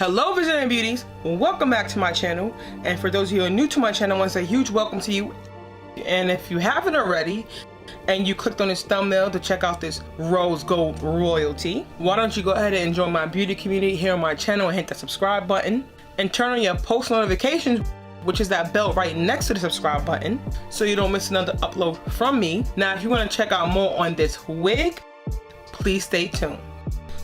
Hello Visionary Beauties, welcome back to my channel, and for those of you who are new to my channel, I want to say a huge welcome to you. And if you haven't already and you clicked on this thumbnail to check out this rose gold royalty, why don't you go ahead and join my beauty community here on my channel and hit the subscribe button and turn on your post notifications, which is that bell right next to the subscribe button, so you don't miss another upload from me. Now if you want to check out more on this wig, please stay tuned.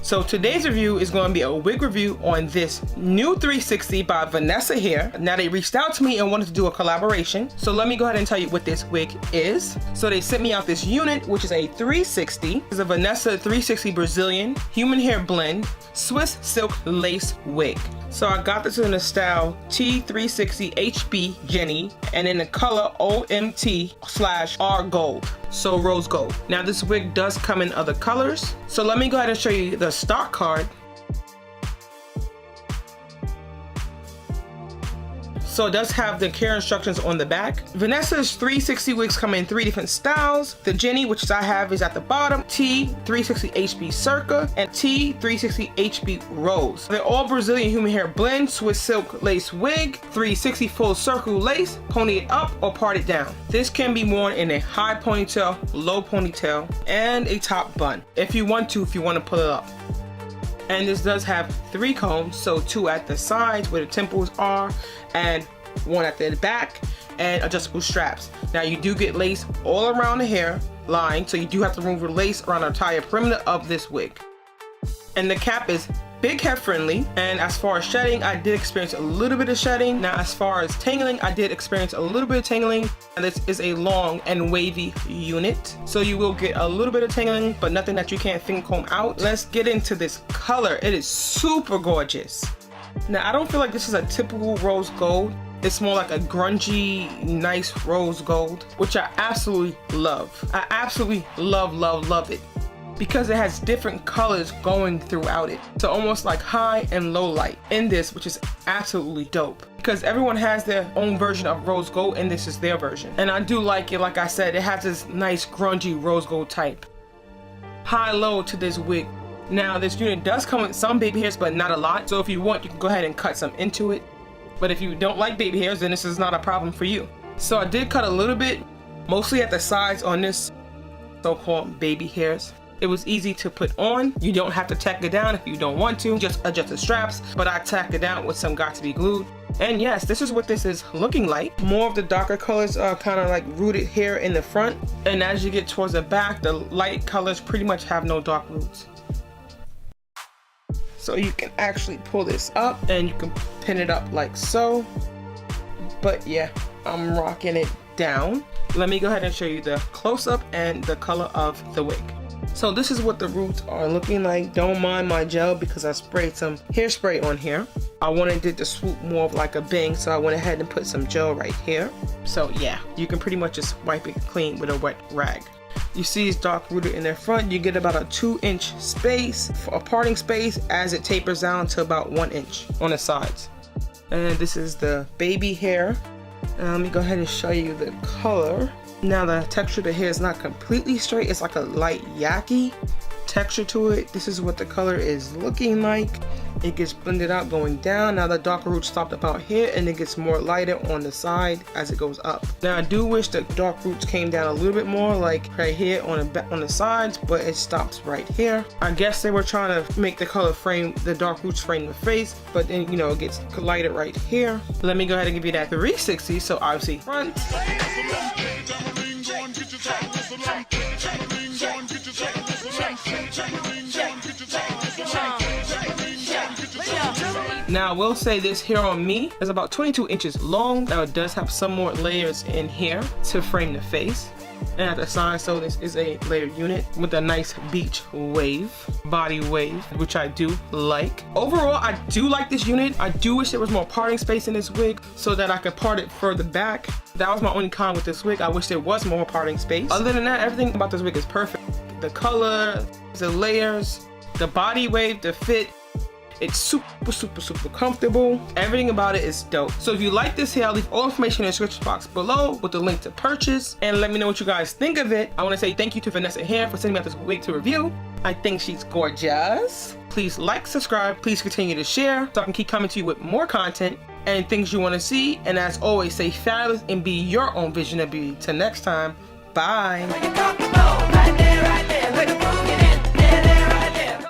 So today's review is going to be a wig review on this new 360 by Vanessa Hair. Now they reached out to me and wanted to do a collaboration. So let me go ahead and tell you what this wig is. So they sent me out this unit, which is a 360. It's a Vanessa 360 Brazilian human hair blend Swiss silk lace wig. So I got this in the style T360 HB JENIE and in the color OMT/R gold, so rose gold. Now this wig does come in other colors, so let me go ahead and show you the stock card. So it does have the care instructions on the back. Vanessa's 360 wigs come in 3 different styles. The JENIE, which I have, is at the bottom, T360 HB Circa, and T360 HB Rose. They're all Brazilian human hair blend, Swiss silk lace wig, 360 full circle lace, pony it up or part it down. This can be worn in a high ponytail, low ponytail, and a top bun, if you want to pull it up. And this does have 3 combs, so 2 at the sides where the temples are, and 1 at the back, and adjustable straps. Now you do get lace all around the hair line, so you do have to remove the lace around the entire perimeter of this wig. And the cap is big hair friendly, and as far as shedding, I did experience a little bit of shedding. Now as far as tangling, I did experience a little bit of tangling, and this is a long and wavy unit, so you will get a little bit of tangling, but nothing that you can't finger comb out. Let's get into this color. It is super gorgeous. Now I don't feel like this is a typical rose gold. It's more like a grungy, nice rose gold, which I absolutely love. I absolutely love it, because it has different colors going throughout it. So almost like high and low light in this, which is absolutely dope, because everyone has their own version of rose gold and this is their version. And I do like it. Like I said, it has this nice grungy rose gold type. High low to this wig. Now this unit does come with some baby hairs, but not a lot. So if you want, you can go ahead and cut some into it. But if you don't like baby hairs, then this is not a problem for you. So I did cut a little bit, mostly at the sides on this so-called baby hairs. It was easy to put on. You don't have to tack it down if you don't want to. Just adjust the straps, but I tack it down with some got-to-be glued. And yes, this is what this is looking like. More of the darker colors are kind of like rooted here in the front. And as you get towards the back, the light colors pretty much have no dark roots. So you can actually pull this up and you can pin it up like so. But yeah, I'm rocking it down. Let me go ahead and show you the close-up and the color of the wig. So this is what the roots are looking like. Don't mind my gel because I sprayed some hairspray on here. I wanted it to swoop more of like a bang, so I went ahead and put some gel right here. So yeah, you can pretty much just wipe it clean with a wet rag. You see it's dark rooted in the front. You get about a 2-inch space, a parting space, as it tapers down to about 1 inch on the sides. And this is the baby hair. Let me go ahead and show you the color. Now the texture of the hair is not completely straight. It's like a light yaki texture to it. This is what the color is looking like. It gets blended out going down. Now the darker roots stopped about here, and it gets more lighter on the side as it goes up. Now I do wish the dark roots came down a little bit more, like right here on the sides, but it stops right here. I guess they were trying to make the color frame, the dark roots frame the face, but then you know it gets lighter right here. Let me go ahead and give you that 360. So obviously front. Now I will say this hair on me is about 22 inches long. Now it does have some more layers in here to frame the face. And at the side, so this is a layered unit with a nice beach wave, body wave, which I do like. Overall, I do like this unit. I do wish there was more parting space in this wig so that I could part it further back. That was my only con with this wig. I wish there was more parting space. Other than that, everything about this wig is perfect. The color, the layers, the body wave, the fit. It's super comfortable. Everything about it is dope. So if you like this hair, I'll leave all information in the description box below with the link to purchase, and let me know what you guys think of it. I want to say thank you to Vanessa Hair for sending me out this wig to review. I think she's gorgeous. Please like, subscribe, please continue to share so I can keep coming to you with more content and things you want to see. And as always, stay fabulous and be your own vision of beauty. Till next time, bye.